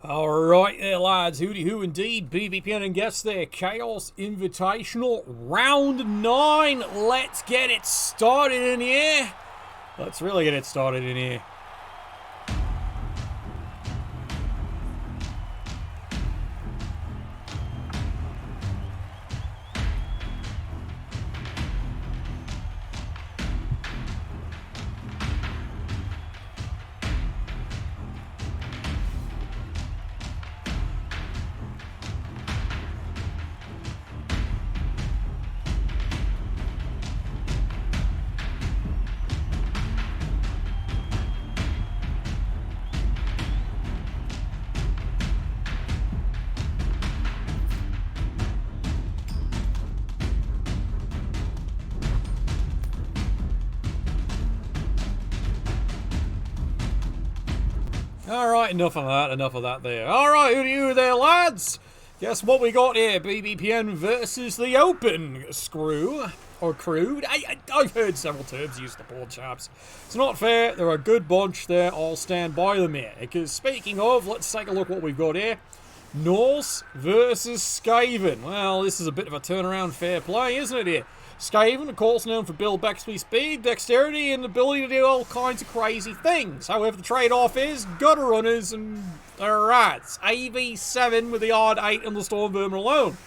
Alright there, lads. Hooty hoo indeed. BBPN and guests there. Chaos Invitational Round 9. Let's get it started in here. Let's really get it started in here. Alright, enough of that there. Alright, who there, lads? Guess what we got here? BBPN versus the Open Screw. Or Crude. I've heard several terms used, the poor chaps. It's not fair. They're a good bunch there. I'll stand by them here. Because speaking of, let's take a look what we've got here. Norse versus Skaven. Well, this is a bit of a turnaround fair play, isn't it here? Skaven, of course, known for Bill Bexby's speed, dexterity, and ability to do all kinds of crazy things. However, the trade-off is gutter runners and rats. AV7 with the odd 8 and the Storm Vermin alone.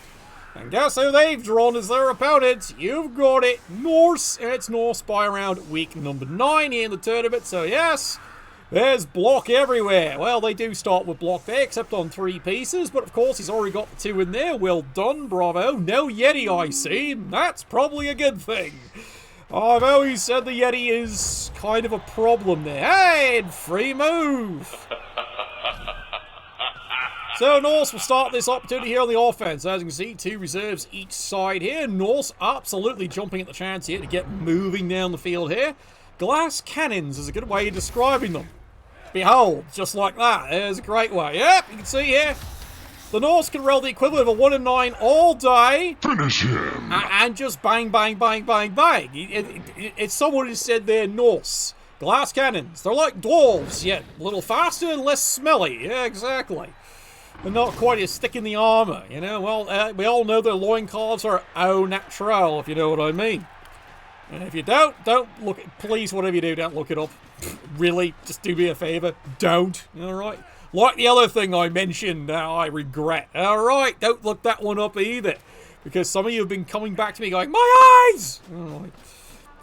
And guess who they've drawn as their opponents? You've got it, Norse, and it's Norse by around week number 9 here in the tournament, so yes, there's block everywhere. Well, they do start with block there, except on 3 pieces, but of course he's already got the 2 in there. Well done, bravo. No Yeti, I see. That's probably a good thing. I've always said the Yeti is kind of a problem there. Hey, free move. So Norse will start this opportunity here on the offense. As you can see, 2 reserves each side here. Norse absolutely jumping at the chance here to get moving down the field here. Glass cannons is a good way of describing them. Behold, just like that. There's a great way. Yep, you can see here. The Norse can roll the equivalent of a 1 in 9 all day. Finish him. And just bang, bang, bang, bang, bang. It's someone who said they're Norse. Glass cannons. They're like dwarves, yet a little faster and less smelly. Yeah, exactly. And not quite as thick in the armor, you know. Well, we all know their loincloths are au naturel, if you know what I mean. And if you don't look, please, whatever you do, don't look it up. Really, just do me a favor. Don't. Alright? Like the other thing I mentioned, I regret. Alright, don't look that one up either. Because some of you have been coming back to me going, my eyes!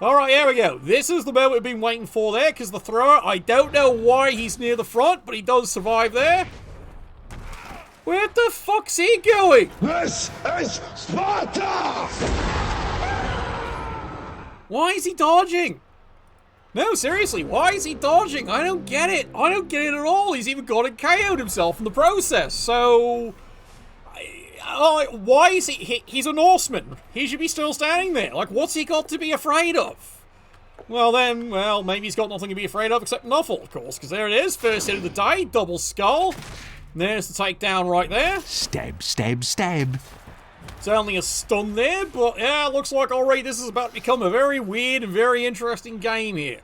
Alright, here we go. This is the moment we've been waiting for there, because the thrower, I don't know why he's near the front, but he does survive there. Where the fuck's he going? This is Sparta! Why is he dodging? No, seriously, why is he dodging? I don't get it. I don't get it at all. He's even got and KO'd himself in the process. So, why is he's a Norseman. He should be still standing there. Like, what's he got to be afraid of? Well then, maybe he's got nothing to be afraid of except Nuffle, of course. Because there it is, first hit of the day, double skull. There's the takedown right there. Stab, stab, stab. It's only a stun there, but yeah, looks like already this is about to become a very weird and very interesting game here.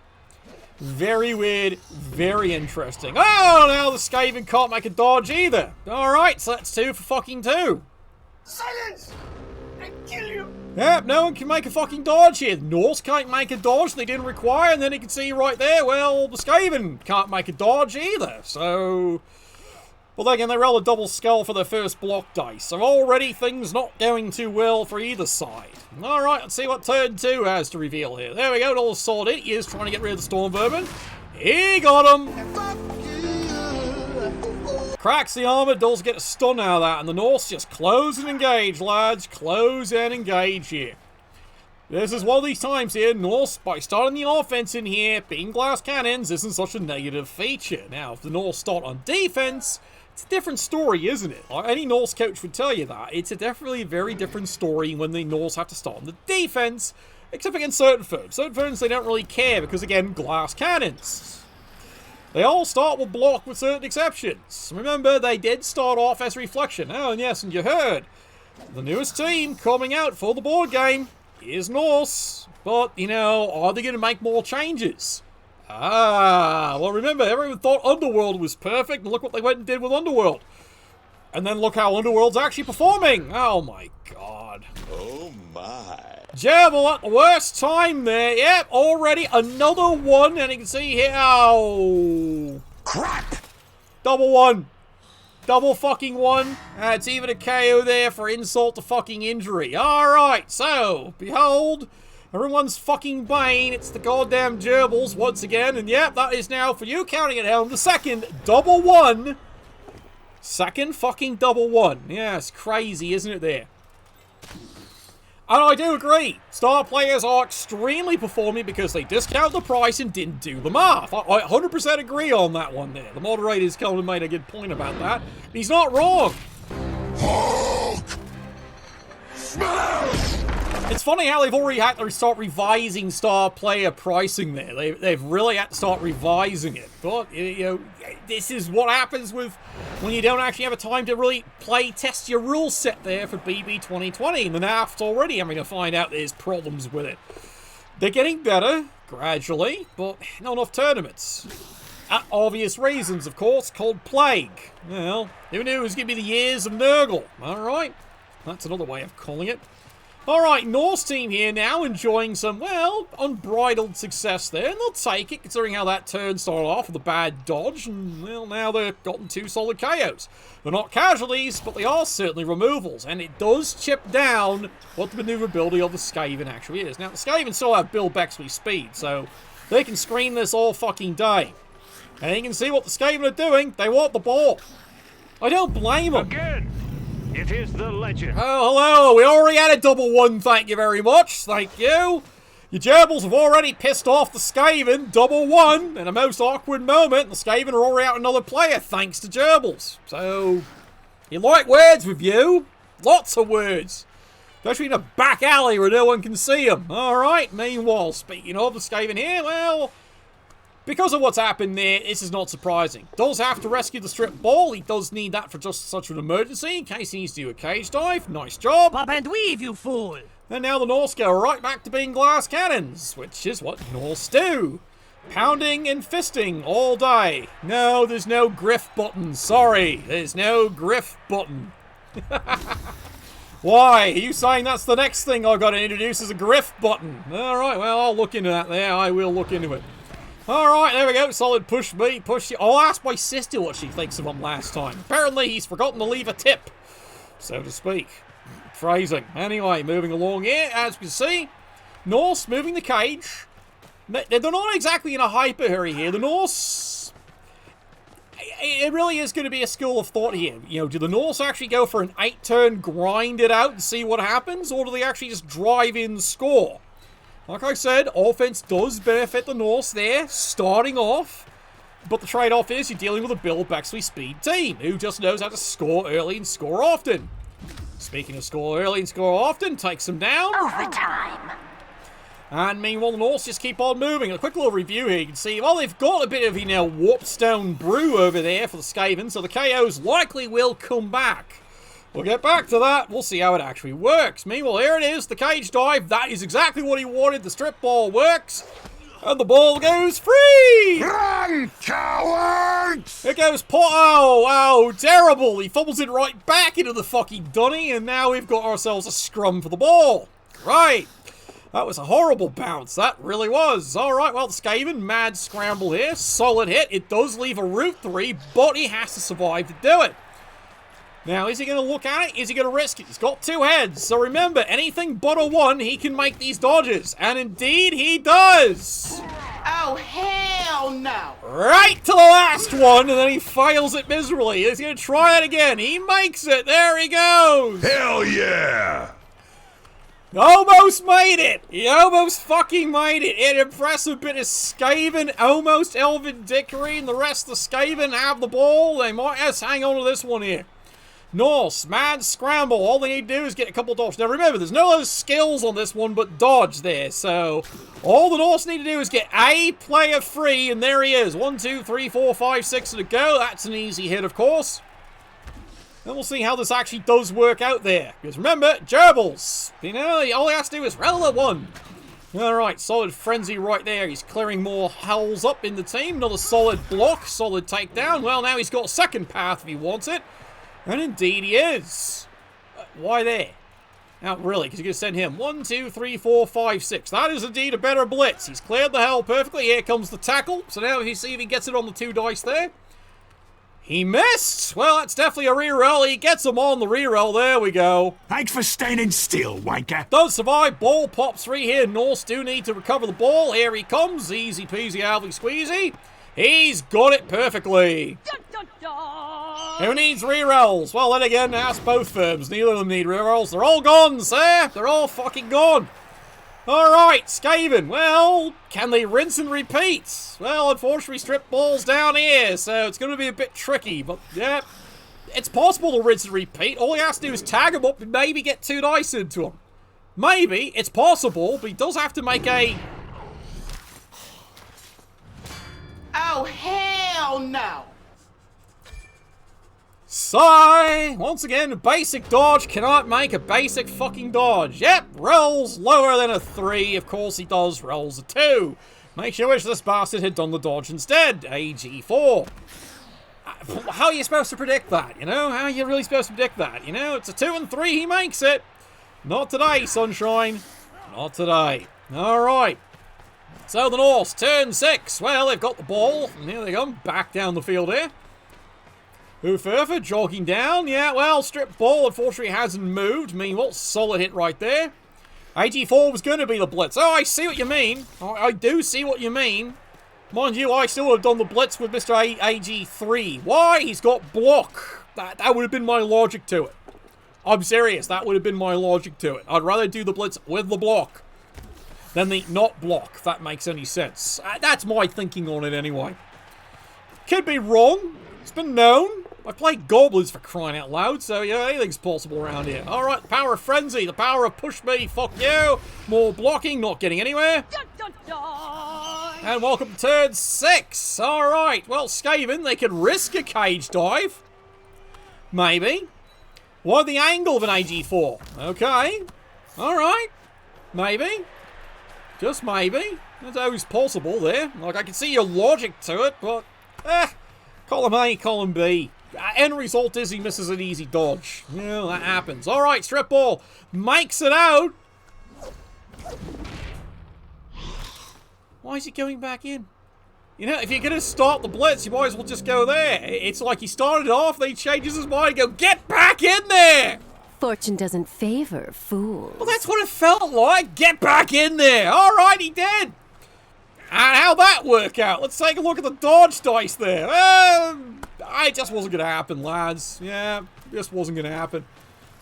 Very weird, very interesting. Oh, now the Skaven can't make a dodge either. Alright, so that's 2 for fucking 2. Silence! I kill you! Yep, no one can make a fucking dodge here. Norse can't make a dodge they didn't require, and then you can see right there, well, the Skaven can't make a dodge either, so... Well, again, they roll a double skull for their first block dice, so already things not going too well for either side. Alright, let's see what turn 2 has to reveal here. There we go, all sorted. He is trying to get rid of the Storm Vermin. He got him! Cracks the armor, does get a stun out of that, and the Norse just close and engage, lads. Close and engage here. This is one of these times here, Norse, by starting the offense in here, being glass cannons isn't such a negative feature. Now, if the Norse start on defense, it's a different story, isn't it? Like, any Norse coach would tell you that. It's a definitely very different story when the Norse have to start on the defense, except against certain firms. Certain firms, they don't really care because, again, glass cannons. They all start with block with certain exceptions. Remember, they did start off as Reflection. Oh, and yes, and you heard. The newest team coming out for the board game is Norse. But, you know, are they going to make more changes? Ah, well, remember, everyone thought Underworld was perfect, and look what they went and did with Underworld. And then look how Underworld's actually performing. Oh, my God. Oh my. Gerbil at the worst time there. Yep, already another one, and you can see here. Oh. Crap! Double one. Double fucking one. It's even a KO there for insult to fucking injury. Alright, so, behold, everyone's fucking bane. It's the goddamn gerbils once again. And yep, that is now, for you counting at home, the second double one. Second fucking double one. Yeah, it's crazy, isn't it there? And I do agree, star players are extremely performing because they discounted the price and didn't do the math. I 100% agree on that one there. The moderator's come and made a good point about that. He's not wrong. Hulk! Smash! It's funny how they've already had to start revising star player pricing there. They've really had to start revising it. But, you know, this is what happens with when you don't actually have a time to really play test your rule set there for BB 2020. And the NAF's already having to find out there's problems with it. They're getting better, gradually, but not enough tournaments. Obvious reasons, of course, called plague. Well, who knew it was going to be the years of Nurgle? Alright, that's another way of calling it. Alright, Norse team here now enjoying some, well, unbridled success there. And they'll take it, considering how that turn started off with a bad dodge. And, well, now they've gotten 2 solid KOs. They're not casualties, but they are certainly removals. And it does chip down what the maneuverability of the Skaven actually is. Now, the Skaven still have Bill Bexley speed, so they can screen this all fucking day. And you can see what the Skaven are doing. They want the ball. I don't blame them. Again, it is the legend. Oh, hello. We already had a double one. Thank you very much. Thank you. Your gerbils have already pissed off the Skaven. Double one in a most awkward moment. The Skaven are already out another player thanks to gerbils. So, you like words with you? Lots of words. Especially in a back alley where no one can see them. Alright, meanwhile, speaking of the Skaven here, well, because of what's happened there, this is not surprising. Does have to rescue the strip ball. He does need that for just such an emergency, in case he needs to do a cage dive. Nice job. Pop and weave, you fool! And now the Norse go right back to being glass cannons, which is what Norse do. Pounding and fisting all day. No, there's no griff button. Sorry, there's no griff button. Why? Are you saying that's the next thing I've got to introduce as a griff button? Alright, well, I'll look into that there. I will look into it. Alright, there we go. Solid push me, push you. I'll ask my sister what she thinks of him last time. Apparently, he's forgotten to leave a tip, so to speak. Phrasing. Anyway, moving along here, as we see, Norse moving the cage. They're not exactly in a hyper hurry here. The Norse, it really is going to be a school of thought here. You know, do the Norse actually go for an 8-turn, grind it out and see what happens, or do they actually just drive in score? Like I said, offense does benefit the Norse there, starting off. But the trade-off is you're dealing with a Bill Bexley speed team, who just knows how to score early and score often. Speaking of score early and score often, takes them down. Overtime. And meanwhile, the Norse just keep on moving. A quick little review here. You can see, well, they've got a bit of, you know, warpstone brew over there for the Skaven, so the KOs likely will come back. We'll get back to that. We'll see how it actually works. Meanwhile, here it is, the cage dive. That is exactly what he wanted. The strip ball works. And the ball goes free! Run, cowards! It goes oh, terrible. He fumbles it right back into the fucking dunny, and now we've got ourselves a scrum for the ball. Right. That was a horrible bounce. That really was. Alright, well, the Skaven, mad scramble here. Solid hit. It does leave a root 3, but he has to survive to do it. Now, is he going to look at it? Is he going to risk it? He's got 2 heads. So remember, anything but a 1, he can make these dodges. And indeed, he does. Oh, hell no. Right to the last one, and then he fails it miserably. He's going to try it again. He makes it. There he goes. Hell yeah! Almost made it. He almost fucking made it. An impressive bit of Skaven, almost Elven Dickery, and the rest of the Skaven have the ball. They might just hang on to this one here. Norse, mad scramble. All they need to do is get a couple dodges. Now remember, there's no other skills on this one but dodge there. So all the Norse need to do is get a player free, and there he is. 1, 2, 3, 4, 5, 6 to go. That's an easy hit, of course. Then we'll see how this actually does work out there. Because remember, gerbils. You know, all he has to do is roll a 1. Alright, solid frenzy right there. He's clearing more hulls up in the team. Another solid block, solid takedown. Well, now he's got a second path if he wants it. And indeed he is. Why there? Not really, because you're going to send him 1, 2, 3, 4, 5, 6. That is indeed a better blitz. He's cleared the hell perfectly. Here comes the tackle. So now if you see if he gets it on the 2 dice there. He missed! Well, that's definitely a reroll. He gets him on the reroll. There we go. Thanks for standing still, wanker. Does survive. Ball pops free here. Norse do need to recover the ball. Here he comes. Easy peasy, alvy squeezy. He's got it perfectly. Dun, dun, dun. Who needs rerolls? Well, then again, ask both firms. Neither of them need rerolls. They're all gone, sir. They're all fucking gone. Alright, Skaven. Well, can they rinse and repeat? Well, unfortunately, strip balls down here, so it's going to be a bit tricky. But, yeah, it's possible to rinse and repeat. All he has to do is tag him up and maybe get 2 dice into him. Maybe. It's possible, but he does have to make a... Oh, hell no. Sigh! Once again, a basic dodge cannot make a basic fucking dodge. Yep, rolls lower than a 3. Of course he does. Rolls a 2. Makes you wish this bastard had done the dodge instead. AG4. How are you supposed to predict that, you know? How are you really supposed to predict that, you know? It's a 2 and 3, he makes it. Not today, sunshine. Not today. Alright. So the Norse, turn 6. Well, they've got the ball. And here they come, back down the field here. Ufurfa jogging down. Yeah, well, strip ball unfortunately hasn't moved. Meanwhile, solid hit right there. AG4 was going to be the blitz. Oh, I see what you mean. I do see what you mean. Mind you, I still would have done the blitz with Mr. AG3. Why? He's got block. That would have been my logic to it. I'm serious. That would have been my logic to it. I'd rather do the blitz with the block than the not block, if that makes any sense. That's my thinking on it anyway. Could be wrong. It's been known. I played goblins for crying out loud, so yeah, anything's possible around here. Alright, the power of frenzy, the power of push me, fuck you. More blocking, not getting anywhere. Dun, dun, dun. And welcome to turn 6. Alright, well, Skaven, they could risk a cage dive. Maybe. What the angle of an AG4? Okay. Alright. Maybe. Just maybe. That's always possible there. Like, I can see your logic to it, but... column A, column B. End result is he misses an easy dodge. Yeah, that happens. Alright, strip ball. Makes it out. Why is he going back in? You know, if you're going to start the blitz, you might as well just go there. It's like he started off, then he changes his mind and go, get back in there! Fortune doesn't favor fools. Well, that's what it felt like. Get back in there. Alright, he did. And how'd that work out? Let's take a look at the dodge dice there. It just wasn't going to happen, lads. Yeah, just wasn't going to happen.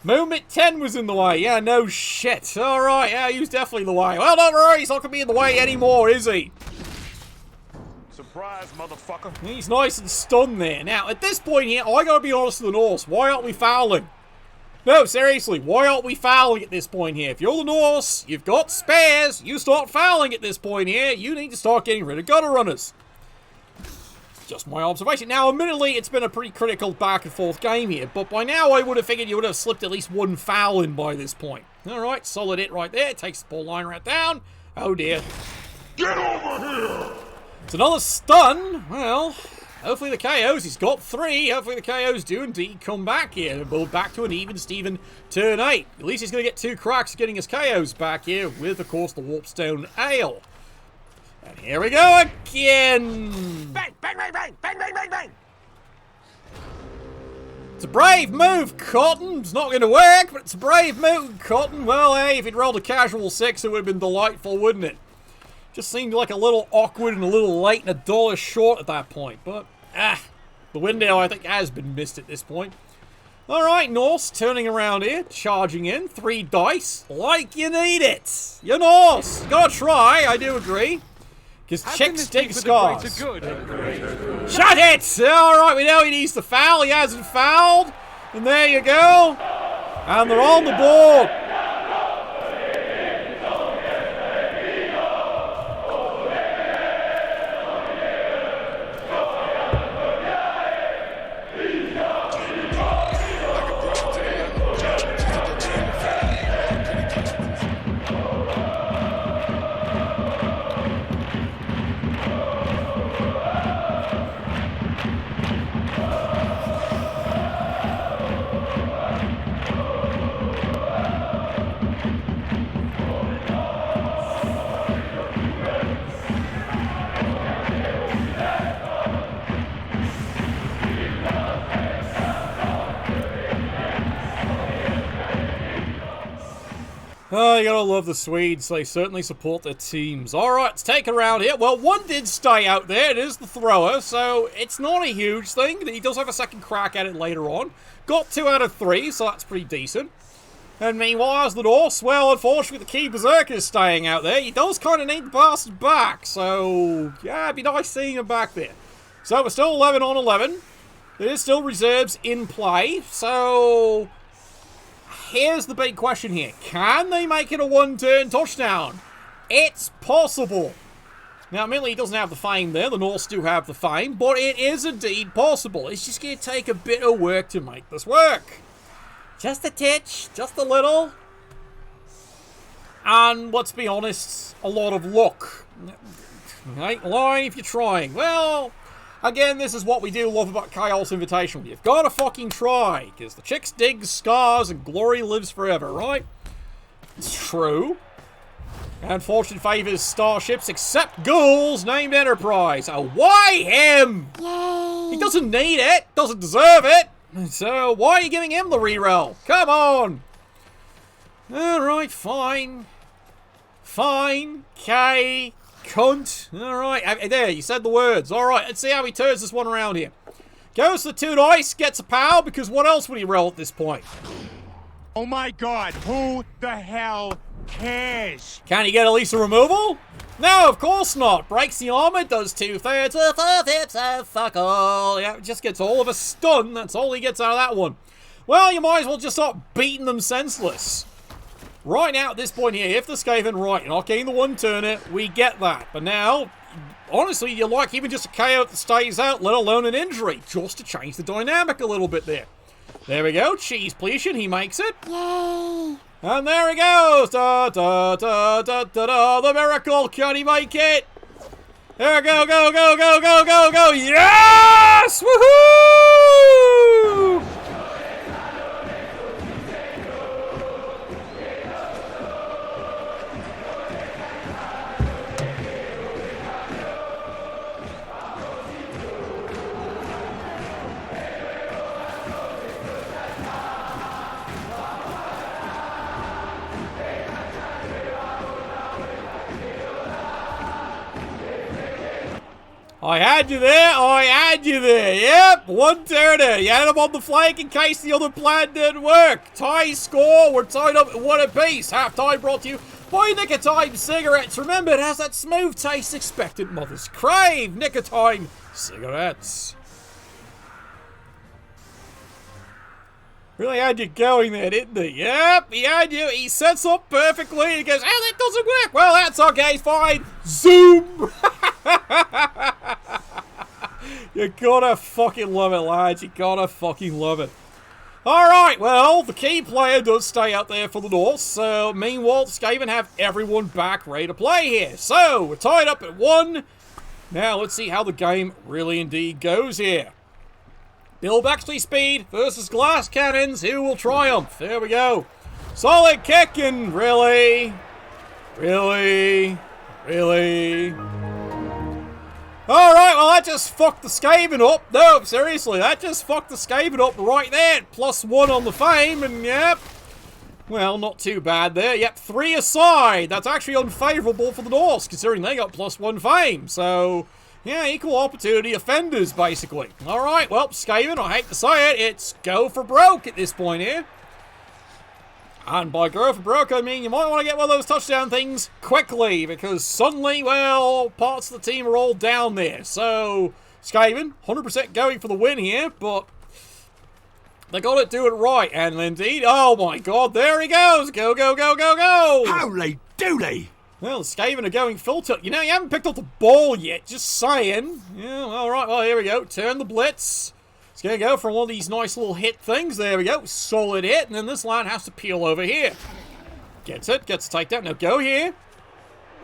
Movement 10 was in the way. Yeah, no shit. Alright, yeah, he was definitely in the way. Well, don't worry, he's not going to be in the way anymore, is he? Surprise, motherfucker. He's nice and stunned there. Now, at this point here, I got to be honest with the Norse. Why aren't we fouling? No, seriously, why aren't we fouling at this point here? If you're the Norse, you've got spares, you start fouling at this point here, you need to start getting rid of gutter runners. Just my observation. Now, admittedly, it's been a pretty critical back and forth game here, but by now I would have figured you would have slipped at least 1 foul in by this point. Alright, solid hit right there, takes the ball line right down. Oh dear. Get over here! It's another stun. Well... hopefully the KOs, he's got 3. Hopefully the KOs do indeed come back here and build back to an even Steven turn 8. At least he's going to get 2 cracks getting his KOs back here with, of course, the Warpstone Ale. And here we go again. Bang, bang, bang, bang, bang, bang, bang, bang. It's a brave move, Cotton. It's not going to work, but it's a brave move, Cotton. Well, hey, if he'd rolled a casual 6, it would have been delightful, wouldn't it? Just seemed like a little awkward and a little late and $1 short at that point. But, the window, I think, has been missed at this point. Alright, Norse, turning around here, charging in. 3 dice, like you need it. You're Norse. Gotta try, I do agree. Because chicks dig scars. Shut it! Alright, we know he needs to foul. He hasn't fouled. And there you go. And they're on the board. Oh, you gotta love the Swedes. They certainly support their teams. Alright, let's take it around here. Well, one did stay out there. It is the thrower, so it's not a huge thing. He does have a second crack at it later on. Got 2 out of 3, so that's pretty decent. And meanwhile, as the Norse, well, unfortunately, the key berserker is staying out there. He does kind of need the bastard back, so yeah, it'd be nice seeing him back there. So we're still 11 on 11. There is still reserves in play, so here's the big question here. Can they make it a one-turn touchdown? It's possible. Now, admittedly, he doesn't have the fame there. The Norse do have the fame, but it is indeed possible. It's just going to take a bit of work to make this work. Just a titch, just a little. And let's be honest, a lot of luck. Ain't lying if you're trying. Well, again, this is what we do love about Chaos Invitational. You've got to fucking try, because the chicks dig scars and glory lives forever, right? It's true. And fortune favors starships except ghouls named Enterprise. Oh, why him? Yay. He doesn't need it, doesn't deserve it. So why are you giving him the reroll? Come on. Alright, fine. Fine. K. Cunt. Alright, there, you said the words. Alright, let's see how he turns this one around here. Goes to the 2 dice, gets a power, because what else would he roll at this point? Oh my god, who the hell cares? Can he get at least a removal? No, of course not. Breaks the armor, does 2/3 of 4/5 of fuck all. Yeah, just gets all of a stun. That's all he gets out of that one. Well, you might as well just start beating them senseless. Right now, at this point here, if the Skaven, right, you're not getting the one-turner, we get that. But now, honestly, you like even just a KO that stays out, let alone an injury, just to change the dynamic a little bit there. There we go, cheese pleation, he makes it. Yay! And there he goes! Da, da, da, da, da, da, the miracle! Can he make it? There we go, go, go, go, go, go, go! Yes! Woohoo! I had you there, I had you there. Yep, one turner. You had him on the flank in case the other plan didn't work. Tie score, we're tied up at 1 apiece. Half time brought to you by Nicotime Cigarettes. Remember, it has that smooth taste expectant mothers crave. Nicotime Cigarettes. Really had you going there, didn't he? Yep, he had you. He sets up perfectly. He goes, oh, that doesn't work. Well, that's okay, fine. Zoom. You gotta fucking love it, lads. You gotta fucking love it. Alright, well, the key player does stay out there for the Norse. So, meanwhile, Skaven have everyone back ready to play here. So, we're tied up at 1. Now, let's see how the game really indeed goes here. Bill Baxley speed versus glass cannons. Who will triumph? There we go. Solid kicking. Really? Really? Really? Alright, well that just fucked the Skaven up. No, seriously, that just fucked the Skaven up right there. +1 on the fame, and yep. Well, not too bad there. Yep, 3 aside. That's actually unfavourable for the Norse, considering they got +1 fame. So, yeah, equal opportunity offenders, basically. Alright, well, Skaven, I hate to say it, it's go for broke at this point here. And by go for broke, I mean you might want to get one of those touchdown things quickly, because suddenly, well, parts of the team are all down there. So, Skaven, 100% going for the win here, but they got to do it right. And indeed, oh my god, there he goes. Go, go, go, go, go. Holy dooly. Well, the Skaven are going full tilt. You know, you haven't picked up the ball yet, just saying. Yeah, all right, well, here we go. Turn the blitz. It's going to go for one of these nice little hit things. There we go. Solid hit. And then this line has to peel over here. Gets it. Gets the takedown. Now go here.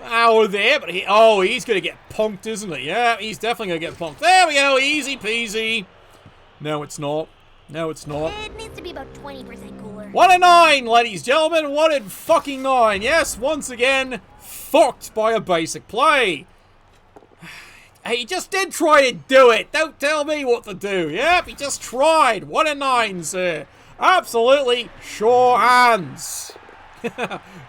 Oh, there. But he's going to get punked, isn't he? Yeah, he's definitely going to get punked. There we go. Easy peasy. No, it's not. No, it's not. It needs to be about 20% cooler. 1 in 9, ladies and gentlemen. 1 in fucking 9. Yes, once again, fucked by a basic play. He just did try to do it. Don't tell me what to do. Yep, he just tried. 1 in 9, sir. Absolutely sure hands.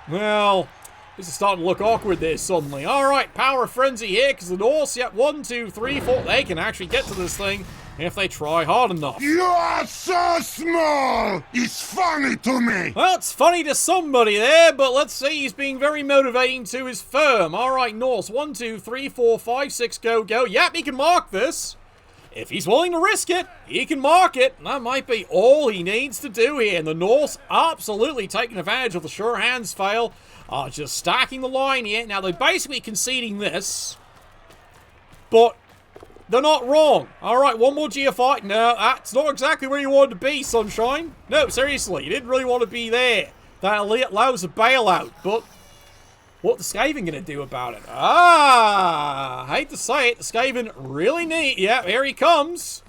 Well, this is starting to look awkward there suddenly. Alright, power frenzy here, because the Norse, yep, 1, 2, 3, 4, they can actually get to this thing if they try hard enough. You are so small! It's funny to me! Well, it's funny to somebody there, but let's see, he's being very motivating to his firm. Alright, Norse, 1, 2, 3, 4, 5, 6, go, go. Yep, he can mark this. If he's willing to risk it, he can mark it. And that might be all he needs to do here. And the Norse absolutely taking advantage of the sure hands fail. Just stacking the line here. Now, they're basically conceding this. But they're not wrong. Alright, one more GFI. No, that's not exactly where you wanted to be, Sunshine. No, seriously, you didn't really want to be there. That allows a bailout. But what the Skaven going to do about it? I hate to say it, the Skaven really need... Yeah, here he comes.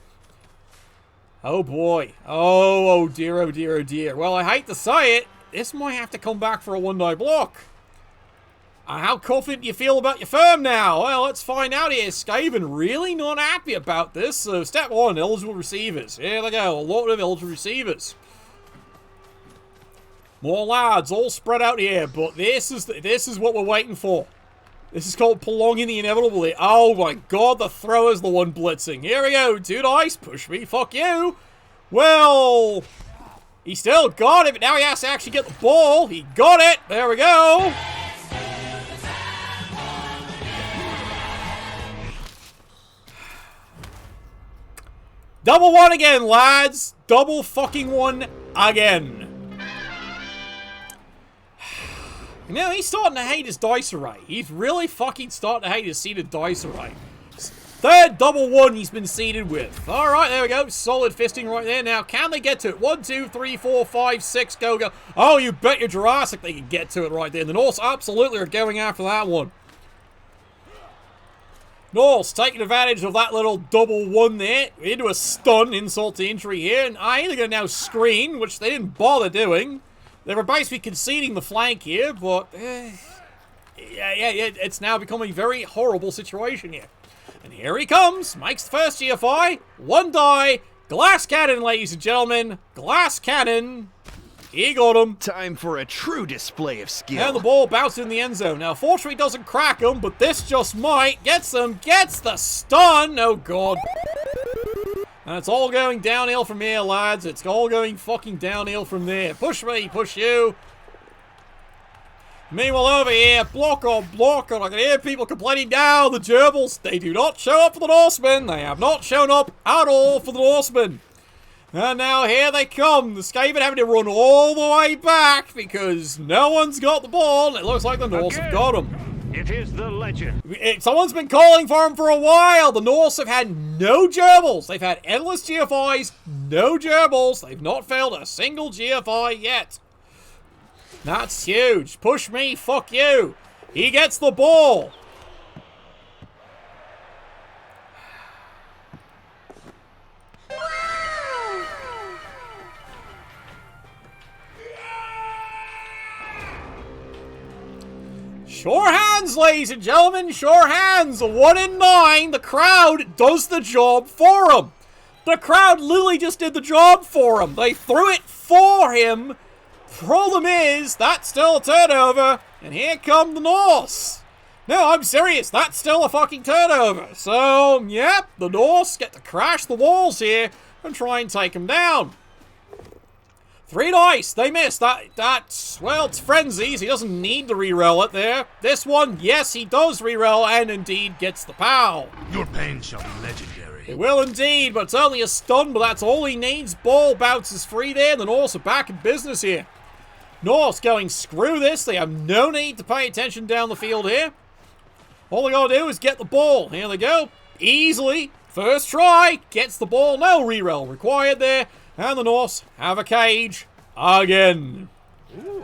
Oh boy. Oh dear, oh dear, oh dear. Well, I hate to say it, this might have to come back for a one-die block. How confident do you feel about your firm now? Well, let's find out here. Skaven really not happy about this. So, step 1, eligible receivers. Here they go, a lot of eligible receivers. More lads, all spread out here, but this is what we're waiting for. This is called prolonging the inevitable here. Oh my god, the thrower's the one blitzing. Here we go, 2 dice, push me, fuck you. Well, he still got it, but now he has to actually get the ball. He got it, there we go. Double one again, lads. Double fucking one again. You know, he's starting to hate his dice array. He's really fucking starting to hate his seeded dice array. Third double one he's been seeded with. Alright, there we go. Solid fisting right there. Now, can they get to it? 1, 2, 3, 4, 5, 6, go, go. Oh, you bet your Jurassic they can get to it right there. The Norse absolutely are going after that one. Norse taking advantage of that little double one there. Into a stun, insult to injury here. And they're going to now screen, which they didn't bother doing. They were basically conceding the flank here, but it's now becoming a very horrible situation here. And here he comes, makes the first GFI, 1 die, glass cannon, ladies and gentlemen, glass cannon. He got him. Time for a true display of skill. And the ball bounced in the end zone. Now, fortunately, it doesn't crack him, but this just might. Gets him, gets the stun. Oh, God. And it's all going downhill from here, lads. It's all going fucking downhill from there. Push me, push you. Meanwhile, over here, block on block, and I can hear people complaining now. The gerbils, they do not show up for the Norsemen. They have not shown up at all for the Norsemen. And now here they come. The Skaven having to run all the way back because no one's got the ball. And it looks like the Norse have got him. It is the legend. Someone's been calling for him for a while. The Norse have had no gerbils. They've had endless GFIs, no gerbils. They've not failed a single GFI yet. That's huge. Push me, fuck you. He gets the ball. Sure hands, ladies and gentlemen. Sure hands. 1 in 9. The crowd does the job for him. The crowd literally just did the job for him. They threw it for him. Problem is, that's still a turnover. And here come the Norse. No, I'm serious. That's still a fucking turnover. So, yep, the Norse get to crash the walls here and try and take him down. 3 dice. They missed. That's, well, it's frenzies. He doesn't need to re-roll it there. This one, yes, he does re-roll and indeed gets the POW. Your pain shall be legendary. It will indeed, but it's only a stun, but that's all he needs. Ball bounces free there. The Norse are back in business here. Norse going, screw this. They have no need to pay attention down the field here. All they gotta do is get the ball. Here they go. Easily. First try. Gets the ball. No re-roll required there. And the Norse have a cage again. Ooh.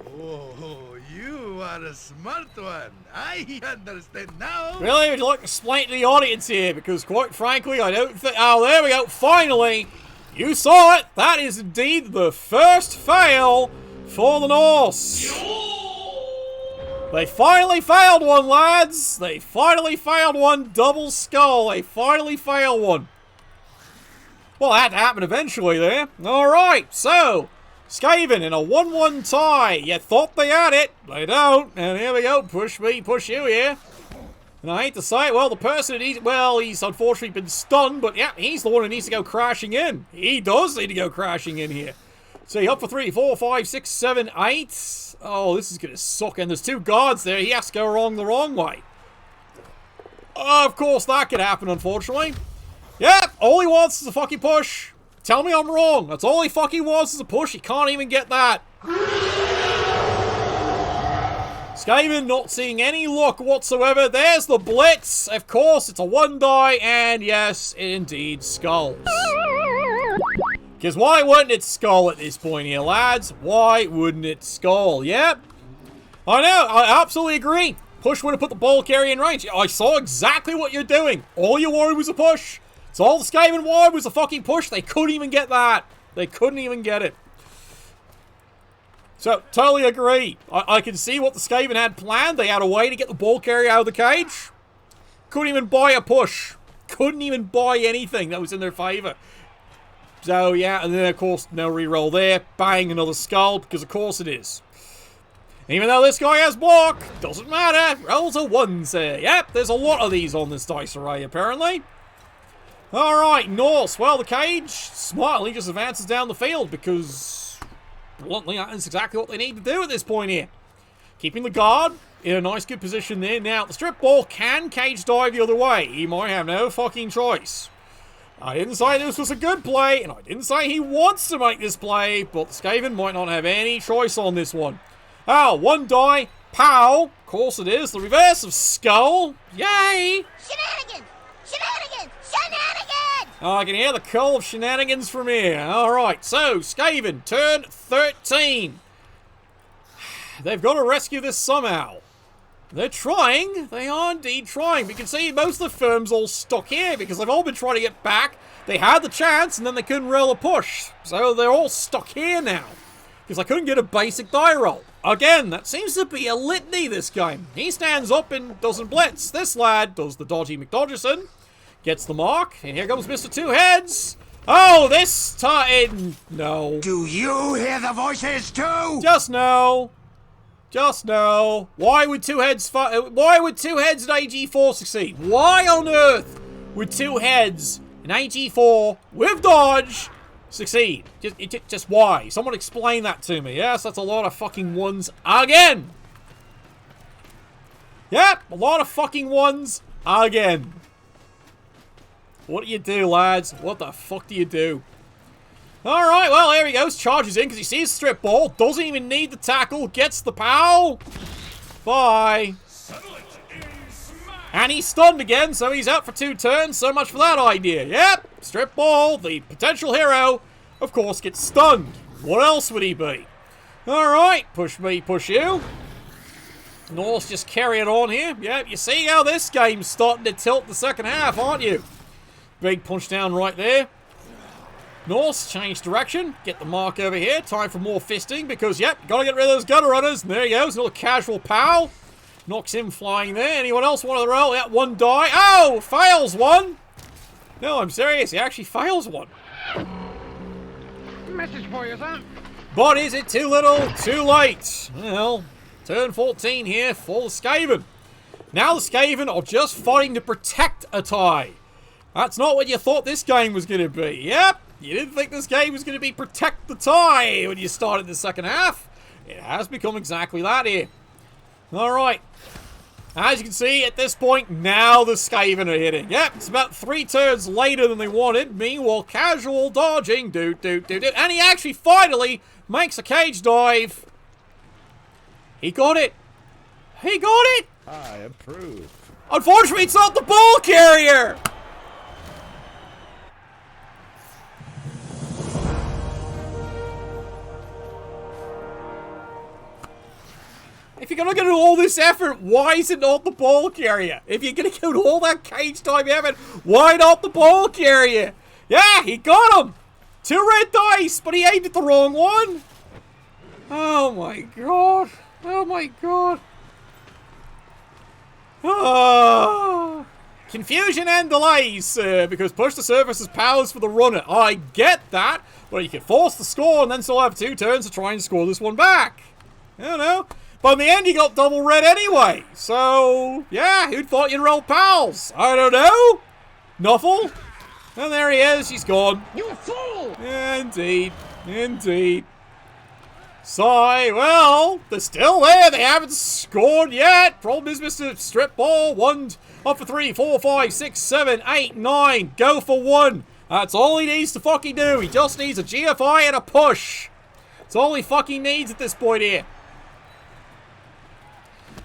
Oh, you are a smart one. I understand now. Really? Would you like to explain to the audience here? Because quite frankly, I don't think... Oh, there we go. Finally. You saw it. That is indeed the first fail for the Norse. They finally failed one, lads. They finally failed one. Double skull. They finally failed one. Well, that had to happen eventually there. Alright, so Skaven in a 1-1 tie. You thought they had it. They don't. And here we go. Push me, push you here. And I hate to say it, well, the person he's unfortunately been stunned, but yeah, he's the one who needs to go crashing in. He does need to go crashing in here. So up for 3, 4, 5, 6, 7, 8. Oh, this is going to suck. And there's 2 guards there. He has to go the wrong way. Of course, that could happen, unfortunately. Yep, all he wants is a fucking push. Tell me I'm wrong. That's all he fucking wants is a push. He can't even get that. Skaven not seeing any luck whatsoever. There's the blitz. Of course, it's a 1 die, and yes, it indeed skulls. Because why wouldn't it skull at this point here, lads? Why wouldn't it skull? Yep. I know, I absolutely agree. Push would have put the ball carrier in range. I saw exactly what you're doing. All you wanted was a push. So all the Skaven wanted was a fucking push. They couldn't even get that. They couldn't even get it. So, totally agree. I can see what the Skaven had planned. They had a way to get the ball carrier out of the cage. Couldn't even buy a push. Couldn't even buy anything that was in their favor. So, yeah, and then, of course, no reroll there. Bang, another skull, because of course it is. Even though this guy has block, doesn't matter. Rolls a 1, sir. Yep, there's a lot of these on this dice array, apparently. Alright, Norse. Well, the cage smartly just advances down the field because, bluntly, that is exactly what they need to do at this point here. Keeping the guard in a nice, good position there. Now, the strip ball can cage dive the other way. He might have no fucking choice. I didn't say this was a good play, and I didn't say he wants to make this play, but the Skaven might not have any choice on this one. Oh, 1 die. Pow. Of course it is. The reverse of skull. Yay. Shenanigans! Shenanigans! Shenanigans! Oh, I can hear the call of shenanigans from here. Alright, so, Skaven, turn 13. They've got to rescue this somehow. They're trying. They are indeed trying. But you can see most of the firms all stuck here because they've all been trying to get back. They had the chance and then they couldn't roll a push. So they're all stuck here now because I couldn't get a basic die roll. Again, that seems to be a litany this game. He stands up and doesn't blitz. This lad does the dodgy McDodgerson. Gets the mark. And here comes Mr. Two Heads. Oh, this time. No. Do you hear the voices too? Just no. Just no. Why would Two Heads and AG4 succeed? Why on earth would Two Heads and AG4 with dodge succeed? Just why? Someone explain that to me. Yes, that's a lot of fucking 1s again. Yep, a lot of fucking 1s again. What do you do, lads? What the fuck do you do? Alright, well, here he goes. Charges in because he sees the strip ball. Doesn't even need the tackle. Gets the pow. Bye. And he's stunned again, so he's out for 2 turns. So much for that idea. Yep, strip ball, the potential hero, of course, gets stunned. What else would he be? Alright, push me, push you. Norse just carry it on here. Yep, you see how this game's starting to tilt the second half, aren't you? Big punch down right there. Norse, change direction. Get the mark over here. Time for more fisting because, yep, gotta get rid of those gutter runners. And there he goes. Another casual pow. Knocks him flying there. Anyone else want to roll? Yeah, 1 die. Oh, fails 1. No, I'm serious. He actually fails 1. Message for you, son. But is it too little, too late? Well, turn 14 here for the Skaven. Now the Skaven are just fighting to protect a tie. That's not what you thought this game was going to be. Yep, you didn't think this game was going to be protect the tie when you started the second half. It has become exactly that here. Alright. As you can see, at this point, now the Skaven are hitting. Yep, it's about 3 turns later than they wanted. Meanwhile, casual dodging. And he actually finally makes a cage dive. He got it. He got it. I approve. Unfortunately, it's not the ball carrier. If you're going to do all this effort, why is it not the ball carrier? If you're going to go to all that cage time effort, why not the ball carrier? Yeah, he got him. 2 red dice, but he aimed at the wrong one. Oh my god. Oh my god. Oh. Confusion and delays, because push to surface is powers for the runner. I get that, but you can force the score and then still have 2 turns to try and score this one back. I don't know. But in the end, you got double red anyway. So, yeah, who'd thought you'd roll pals? I don't know. Nuffle. And there he is. He's gone. You fool! Indeed. Indeed. Sigh. Well, they're still there. They haven't scored yet. Problem is, Mr. Strip Ball. 1 up for 3, 4, 5, 6, 7, 8, 9. Go for 1. That's all he needs to fucking do. He just needs a GFI and a push. That's all he fucking needs at this point here.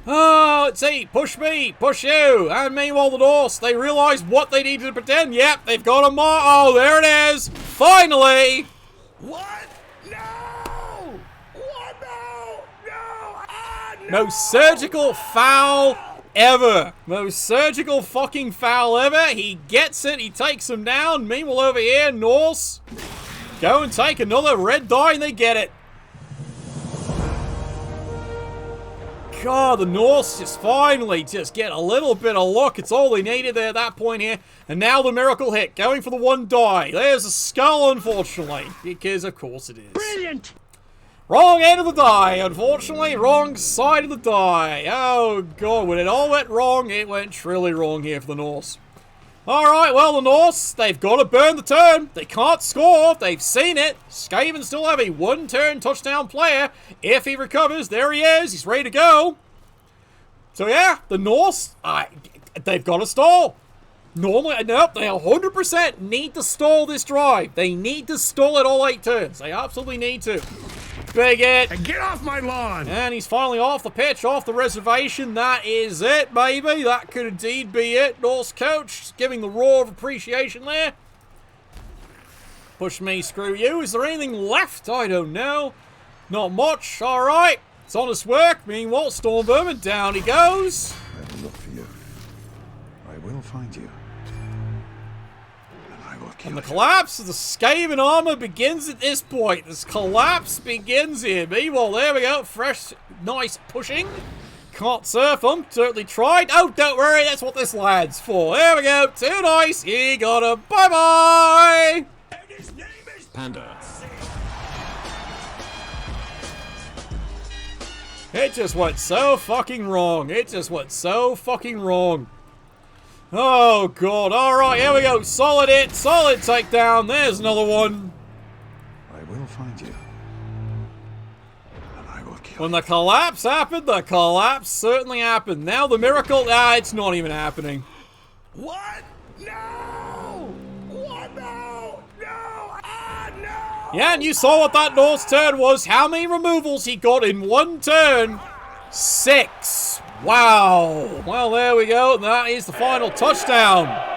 Oh, let's see. Push me, push you. And meanwhile, the Norse, they realise what they needed to pretend. Yep, they've got a Oh, there it is. Finally. What? No! What? No! No! Ah, no! Most surgical foul ever. Most surgical fucking foul ever. He gets it. He takes him down. Meanwhile, over here, Norse go and take another red die and they get it. God, the Norse just finally just get a little bit of luck. It's all they needed there at that point here. And now the miracle hit, going for the 1 die. There's a skull, unfortunately, because of course it is. Brilliant! Wrong end of the die, unfortunately. Wrong side of the die. Oh, God, when it all went wrong, it went truly wrong here for the Norse. Alright, well, the Norse, they've got to burn the turn. They can't score. They've seen it. Skaven still have a 1-turn touchdown player. If he recovers, there he is. He's ready to go. So, yeah, the Norse, they've got to stall. Normally, nope, they 100% need to stall this drive. They need to stall it all 8 turns. They absolutely need to. Big hit. And get off my lawn! And he's finally off the pitch, off the reservation. That is it, baby. That could indeed be it. Norse coach giving the roar of appreciation there. Push me, screw you. Is there anything left? I don't know. Not much. All right. It's honest work. Meanwhile, Storm Vermin, down he goes. I will look for you. I will find you. And I will kill And the you. collapse of the Skaven armor begins at this point. This collapse begins here. Meanwhile, there we go. Fresh, nice pushing. Can't surf them. Certainly tried. Oh, don't worry. That's what this lad's for. There we go. Too nice. He got a bye-bye. Panda. It just went so fucking wrong. It just went so fucking wrong. Oh, God. All right, here we go. Solid hit. Solid takedown. There's another one. I will find you. And I will kill When you. the collapse happened, the collapse certainly happened. Now the miracle, it's not even happening. What? No! What? No! No! Ah, no! Yeah, and you saw what that Norse turn was. How many removals he got in 1 turn? 6. Wow. Well, there we go. And that is the final touchdown.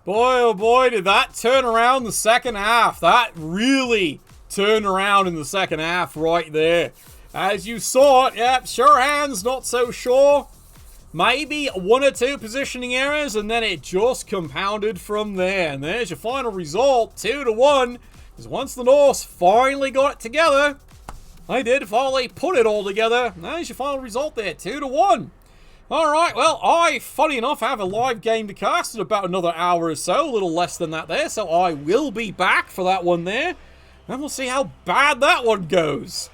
Boy, oh boy, did that turn around the second half. That really turned around in the second half right there. As you saw it, yep, sure hands, not so sure. Maybe 1 or 2 positioning errors, and then it just compounded from there. And there's your final result, 2-1. Because once the Norse finally got it together, they did finally put it all together. There's your final result there, 2-1. Alright, well, funny enough, have a live game to cast in about another hour or so, a little less than that there, so I will be back for that one there, and we'll see how bad that one goes.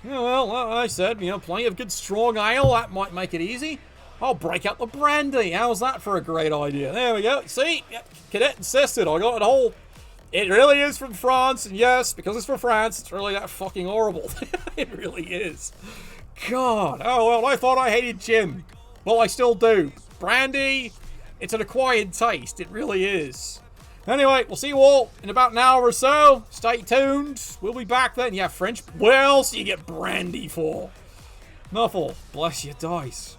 Yeah, well, like I said, plenty of good strong ale, that might make it easy. I'll break out the brandy, how's that for a great idea? There we go, see, Cadet insisted, I got it all. It really is from France, and yes, because it's from France, it's really that fucking horrible. It really is. God, oh well, I thought I hated gin. Well, I still do. Brandy, it's an acquired taste. It really is. Anyway, we'll see you all in about an hour or so. Stay tuned. We'll be back then. Yeah, French. What else do you get brandy for? Nuffle, bless your dice.